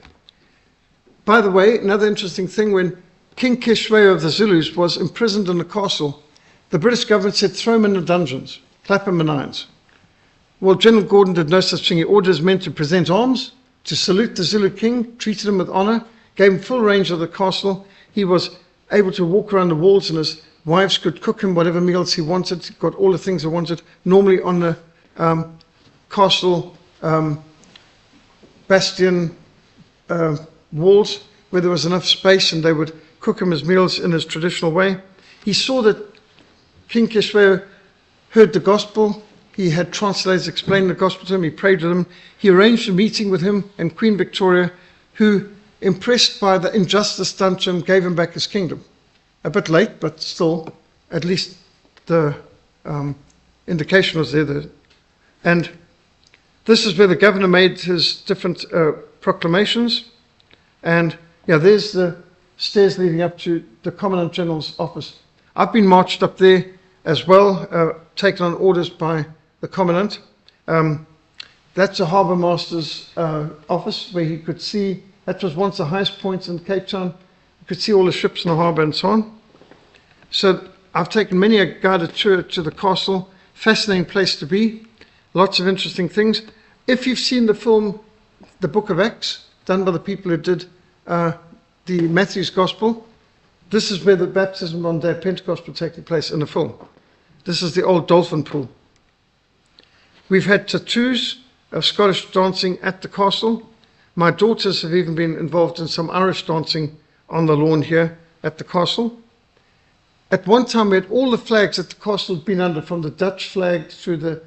By the way, another interesting thing, when King Keshwe of the Zulus was imprisoned in the castle, the British government said, throw him in the dungeons, clap him in irons. Well, General Gordon did no such thing. He ordered his men to present arms, to salute the Zulu king, treated him with honor, gave him full range of the castle. He was able to walk around the walls, and his wives could cook him whatever meals he wanted. He got all the things he wanted. Normally on the castle bastion walls where there was enough space and they would cook him his meals in his traditional way. He saw that King Keshweo heard the gospel. He had translators explain the gospel to him. He prayed with him. He arranged a meeting with him and Queen Victoria, who, impressed by the injustice done to him, gave him back his kingdom. A bit late, but still, at least the indication was there. And this is where the governor made his different proclamations. And yeah, there's the stairs leading up to the Commandant General's office. I've been marched up there as well, taken on orders by the Commandant. That's a harbour master's office where he could see, that was once the highest point in Cape Town. You could see all the ships in the harbour and so on. So I've taken many a guided tour to the castle. Fascinating place to be. Lots of interesting things. If you've seen the film The Book of Acts, done by the people who did the Matthew's Gospel, this is where the baptism on day of Pentecost will take place in the film. This is the old dolphin pool. We've had tattoos of Scottish dancing at the castle. My daughters have even been involved in some Irish dancing on the lawn here at the castle. At one time, we had all the flags that the castle had been under, from the Dutch flag through the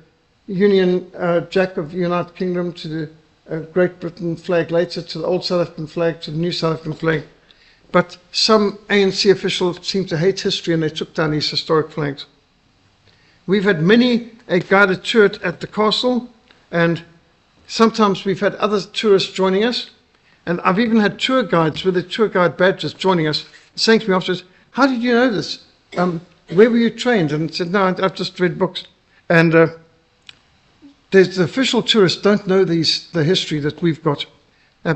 Union Jack of the United Kingdom to the Great Britain flag later, to the old South African flag, to the new South African flag. But some ANC officials seemed to hate history and they took down these historic flags. We've had many a guided tour at the castle, and sometimes we've had other tourists joining us. And I've even had tour guides with the tour guide badges joining us, saying to me afterwards, "How did you know this? Where were you trained?" And I said, "No, I've just read books." And the official tourists don't know the history that we've got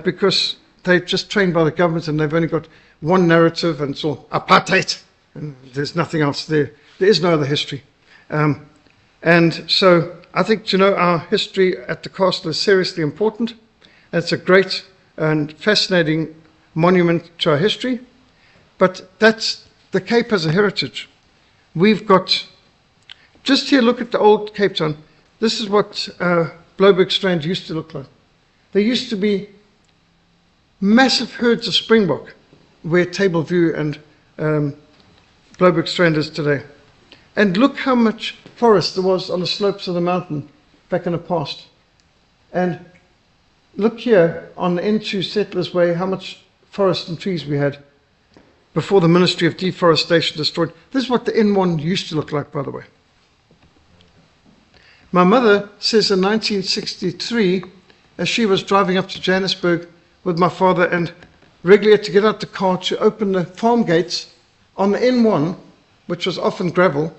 because they're just trained by the government and they've only got one narrative, and it's all apartheid. And there's nothing else there. There is no other history. And so I think to know our history at the castle is seriously important. It's a great and fascinating monument to our history. But that's the Cape as a heritage. We've got, just here, look at the old Cape Town. This is what Blouberg Strand used to look like. There used to be massive herds of springbok where Table View and Blouberg Strand is today. And look how much forest there was on the slopes of the mountain back in the past. And look here on the N2 Settlers Way, how much forest and trees we had before the Ministry of Deforestation destroyed. This is what the N1 used to look like, by the way. My mother says in 1963, as she was driving up to Johannesburg with my father and regularly had to get out the car to open the farm gates on the N1, which was often gravel,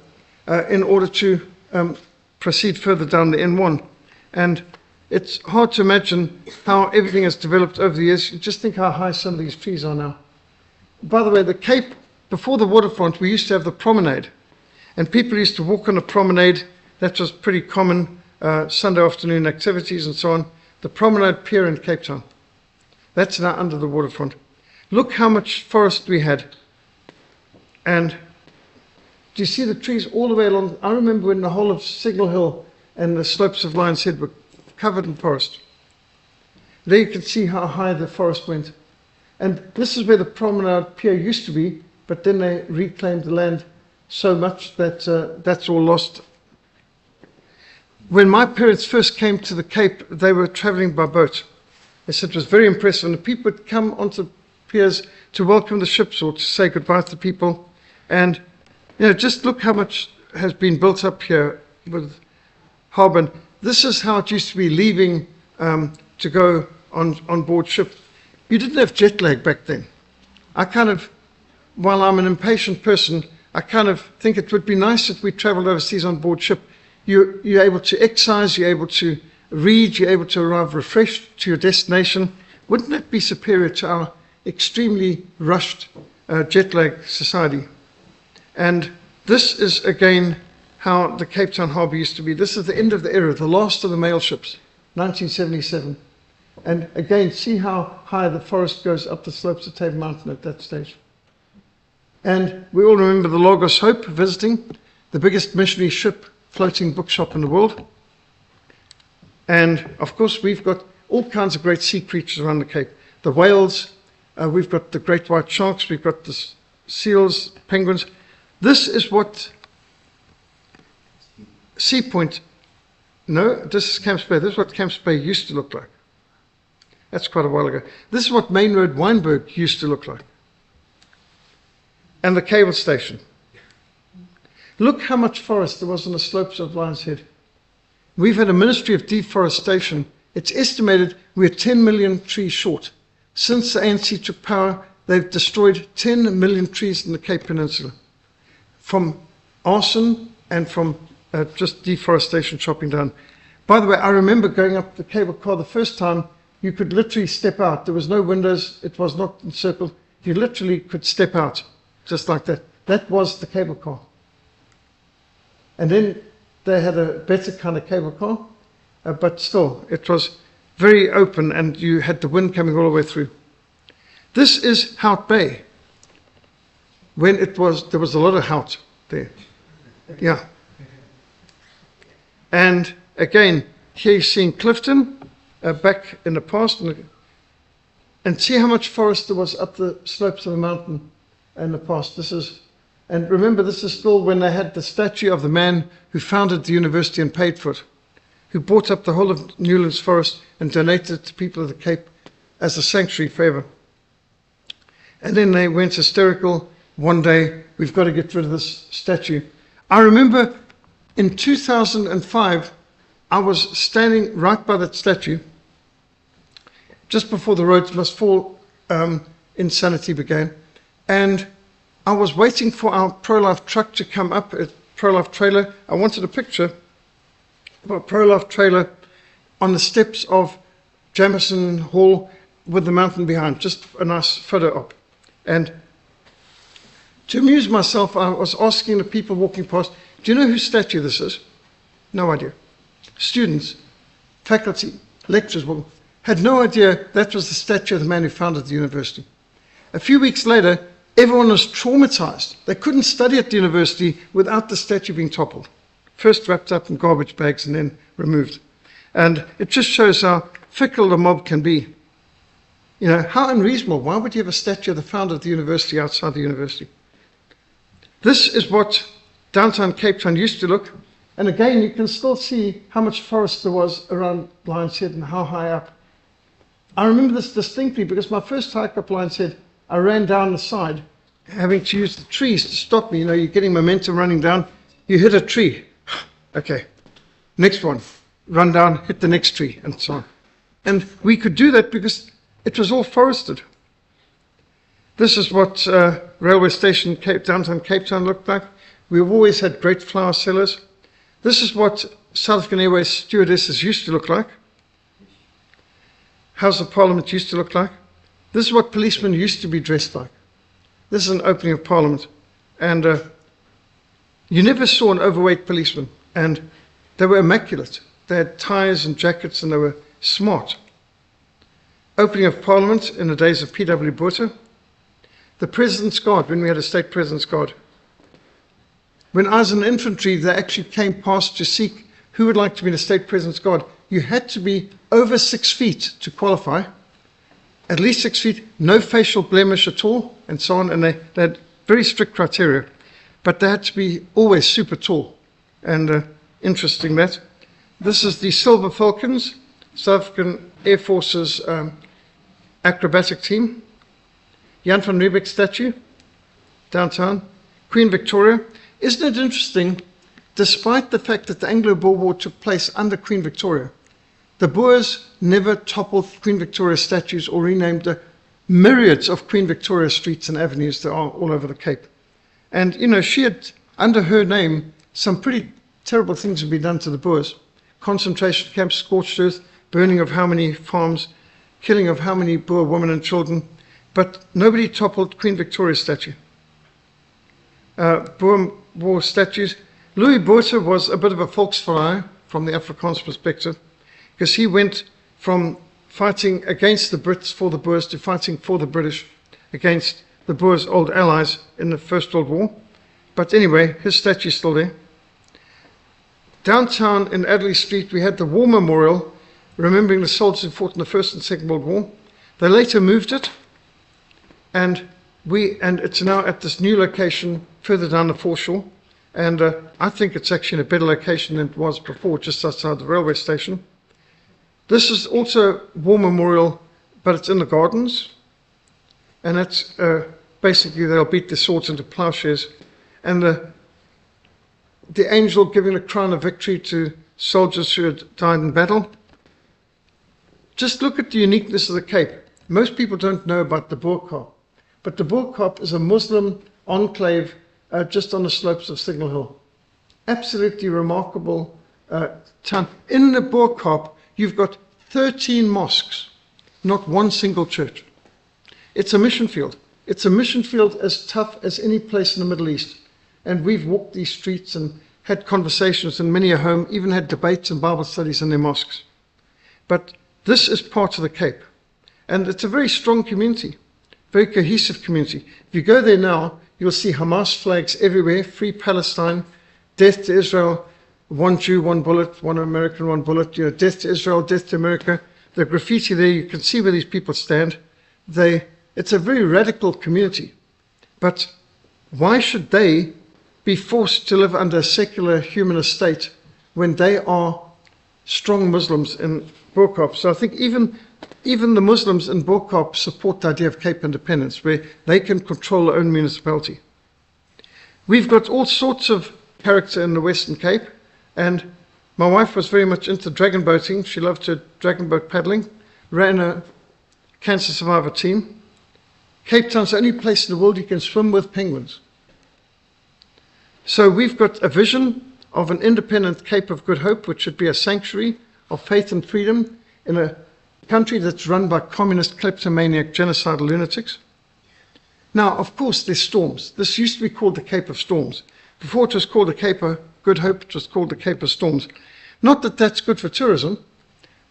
in order to proceed further down the N1. And it's hard to imagine how everything has developed over the years. You just think how high some of these trees are now. By the way, the Cape, before the waterfront, we used to have the promenade. And people used to walk on the promenade. That was pretty common, Sunday afternoon activities and so on. The promenade pier in Cape Town. That's now under the waterfront. Look how much forest we had. And do you see the trees all the way along? I remember when the whole of Signal Hill and the slopes of Lion's Head were covered in forest. There you can see how high the forest went. And this is where the promenade pier used to be, but then they reclaimed the land so much that that's all lost. When my parents first came to the Cape, they were traveling by boat. They said it was very impressive. And the people would come onto piers to welcome the ships or to say goodbye to people. And, you know, just look how much has been built up here with harbour. This is how it used to be leaving to go on board ship. You didn't have jet lag back then. I kind of, while I'm an impatient person, I kind of think it would be nice if we traveled overseas on board ship. You're able to exercise, you're able to read, you're able to arrive refreshed to your destination. Wouldn't that be superior to our extremely rushed jet lag society? And this is again how the Cape Town harbour used to be. This is the end of the era, the last of the mail ships, 1977. And again, see how high the forest goes up the slopes of Table Mountain at that stage. And we all remember the Lagos Hope visiting, the biggest missionary ship floating bookshop in the world. And of course, we've got all kinds of great sea creatures around the Cape. The whales We've got the great white sharks. We've got the seals, penguins. This is what Sea Point, no, this is Camps Bay. This is what Camps Bay used to look like. That's quite a while ago. This is what Main Road Wynberg used to look like. And the cable station. Look how much forest there was on the slopes of Lion's Head. We've had a Ministry of Deforestation. It's estimated we're 10 million trees short. Since the ANC took power, they've destroyed 10 million trees in the Cape Peninsula. From arson and from just deforestation chopping down. By the way, I remember going up the cable car the first time. You could literally step out. There was no windows. It was not encircled. You literally could step out just like that. That was the cable car. And then they had a better kind of cable car, but still, it was very open and you had the wind coming all the way through. This is Hout Bay. When there was a lot of Hout there. Yeah. And again, here you're seeing Clifton back in the past. And see how much forest there was up the slopes of the mountain in the past. And remember, this is still when they had the statue of the man who founded the university and paid for it, who bought up the whole of Newlands Forest and donated it to people of the Cape as a sanctuary forever. And then they went hysterical. One day, we've got to get rid of this statue. I remember in 2005, I was standing right by that statue, just before the roads must fall insanity began, and I was waiting for our pro-life truck to come up, a pro-life trailer. I wanted a picture of a pro-life trailer on the steps of Jameson Hall with the mountain behind, just a nice photo op. And to amuse myself, I was asking the people walking past, do you know whose statue this is? No idea. Students, faculty, lecturers had no idea that was the statue of the man who founded the university. A few weeks later, everyone was traumatized. They couldn't study at the university without the statue being toppled. First wrapped up in garbage bags and then removed. And it just shows how fickle the mob can be. You know, how unreasonable. Why would you have a statue of the founder of the university outside the university? This is what downtown Cape Town used to look. And again, you can still see how much forest there was around Lion's Head and how high up. I remember this distinctly because my first hike up Lion's Head, I ran down the side, having to use the trees to stop me. You know, you're getting momentum running down. You hit a tree. Okay, next one. Run down, hit the next tree, and so on. And we could do that because it was all forested. This is what railway station downtown Cape Town looked like. We've always had great flower sellers. This is what South African Airways stewardesses used to look like. House of Parliament used to look like. This is what policemen used to be dressed like. This is an opening of Parliament. And you never saw an overweight policeman. And they were immaculate. They had ties and jackets and they were smart. Opening of Parliament in the days of P.W. Botha. The President's Guard, when we had a State President's Guard. When I was in infantry, they actually came past to seek who would like to be in the State President's Guard. You had to be over 6 feet to qualify. At least 6 feet, no facial blemish at all, and so on. And they had very strict criteria. But they had to be always super tall. And interesting that. This is the Silver Falcons, South African Air Force's acrobatic team. Jan van Riebeck statue, downtown. Queen Victoria. Isn't it interesting, despite the fact that the Anglo-Boer War took place under Queen Victoria, the Boers never toppled Queen Victoria statues or renamed the myriads of Queen Victoria streets and avenues that are all over the Cape. And, you know, she had, under her name, some pretty terrible things had been done to the Boers. Concentration camps, scorched earth, burning of how many farms, killing of how many Boer women and children. But nobody toppled Queen Victoria's statue. Boer War statues. Louis Botha was a bit of a volksverraaier from the Afrikaans perspective, because he went from fighting against the Brits for the Boers to fighting for the British against the Boers' old allies in the First World War. But anyway, his statue's still there. Downtown in Adderley Street, we had the War Memorial, remembering the soldiers who fought in the First and Second World War. They later moved it, And it's now at this new location further down the foreshore. And I think it's actually in a better location than it was before, just outside the railway station. This is also a war memorial, but it's in the gardens. And that's basically they'll beat their swords into plowshares. And the angel giving the crown of victory to soldiers who had died in battle. Just look at the uniqueness of the Cape. Most people don't know about the Boerkaap, but the Boerkaap is a Muslim enclave just on the slopes of Signal Hill. Absolutely remarkable town. In the Boerkaap, you've got 13 mosques, not one single church. It's a mission field. It's a mission field as tough as any place in the Middle East. And we've walked these streets and had conversations in many a home, even had debates and Bible studies in their mosques. But this is part of the Cape. And it's a very strong community, very cohesive community. If you go there now, you'll see Hamas flags everywhere, free Palestine, death to Israel, one Jew, one bullet, one American, one bullet, death to Israel, death to America. The graffiti there, you can see where these people stand. It's a very radical community. But why should they be forced to live under a secular humanist state when they are strong Muslims in Boerkaap? So I think even the Muslims in Boerkaap support the idea of Cape independence, where they can control their own municipality. We've got all sorts of character in the Western Cape, and my wife was very much into dragon boating. She loved her dragon boat paddling, ran a cancer survivor team. Cape Town's the only place in the world you can swim with penguins. So we've got a vision of an independent Cape of Good Hope, which should be a sanctuary of faith and freedom in a country that's run by communist, kleptomaniac, genocidal lunatics. Now, of course, there's storms. This used to be called the Cape of Storms. Before it was called the Cape of Good Hope, it was called the Cape of Storms. Not that that's good for tourism,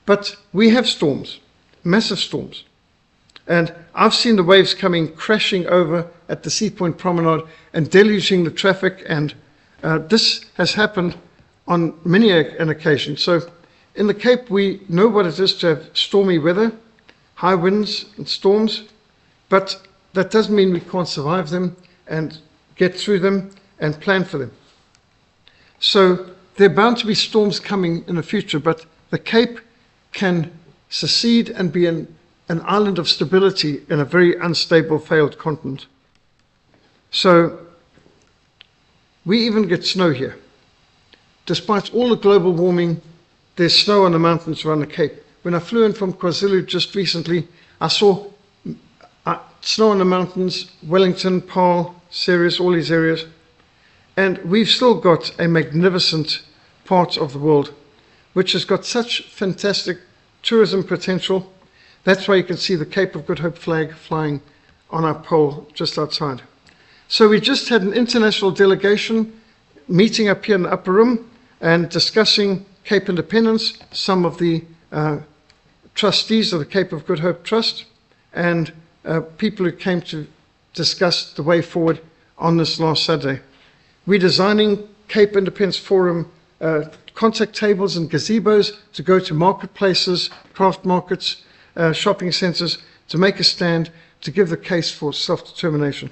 but we have storms, massive storms. And I've seen the waves coming crashing over at the Sea Point Promenade and deluging the traffic, and this has happened on many an occasion. So in the Cape, we know what it is to have stormy weather, high winds and storms, but that doesn't mean we can't survive them and get through them and plan for them. So there are bound to be storms coming in the future, but the Cape can secede and be an island of stability in a very unstable, failed continent. So we even get snow here. Despite all the global warming, there's snow on the mountains around the Cape. When I flew in from KwaZulu just recently, I saw snow on the mountains, Wellington, Paarl, Ceres, all these areas. And we've still got a magnificent part of the world, which has got such fantastic tourism potential. That's why you can see the Cape of Good Hope flag flying on our pole just outside. So we just had an international delegation meeting up here in the upper room and discussing Cape independence, some of the trustees of the Cape of Good Hope Trust, and people who came to discuss the way forward on this last Saturday. We're designing Cape Independence Forum contact tables and gazebos to go to marketplaces, craft markets, shopping centres, to make a stand, to give the case for self-determination.